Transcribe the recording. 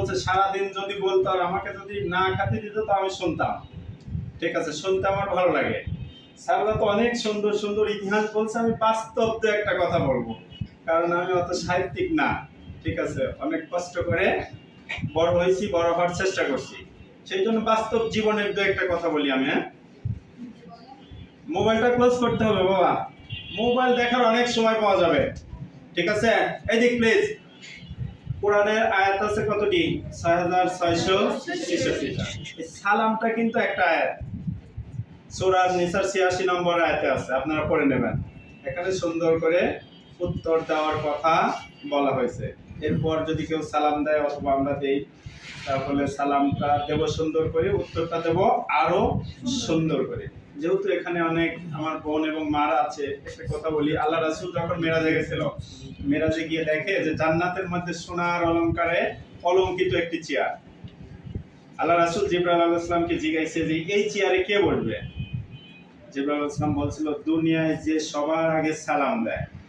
বলছে সারাদিন যদি বলতো আর আমাকে যদি না খাতে দিত তো আমি শুনতাম। ঠিক আছে, শুনতে আমার ভালো লাগে। স্যাররা তো অনেক সুন্দর সুন্দর ইতিহাস বলছে, আমি বাস্তব দু একটা কথা বলবো, কারণ আমি অত সাহিত্যিক না। ঠিক আছে, অনেক কষ্ট করে বড় হয়েছি, বড় হওয়ার চেষ্টা করছি, সেই জন্য বাস্তব জীবনের দু একটা কথা বলি আমি। হ্যাঁ, মোবাইলটা ক্লোজ করতে হবে বাবা, মোবাইল দেখার অনেক সময় পাওয়া যাবে। ঠিক আছে, এদিক প্লিজ। কোরআনের আয়াত আছে কতটি? 6666টা। এই সালামটা কিন্তু একটা আয়াত, সূরা নিসার 86 নম্বর আয়াতে আছে, আপনারা পড়ে নেবেন। এখানে সুন্দর করে উত্তর দেওয়ার কথা বলা হয়েছে। এরপর যদি কেউ সালাম দেয় অথবা আমরা দেই, তাহলে সালামটা দেব সুন্দর করে, উত্তরটা দেব আরো সুন্দর করে। যেহেতু এখানে অনেক আমার বোন এবং মারা আছে, একটা কথা বলি, আল্লাহ রাসূল যখন মেরাজে গেছিল, মেরাজে গিয়ে দেখে যে জান্নাতের মধ্যে সোনার অলংকারে অলংকৃত একটি চেয়ার। আল্লাহ রাসূল জিবরাইল আলাইহিস সালামকে জিজ্ঞাসা যে এই চেয়ারে কে বসবে? জিবরাইল আলাইহিস সালাম বলছিল দুনিয়ায় যে সবার আগে সালাম দেয়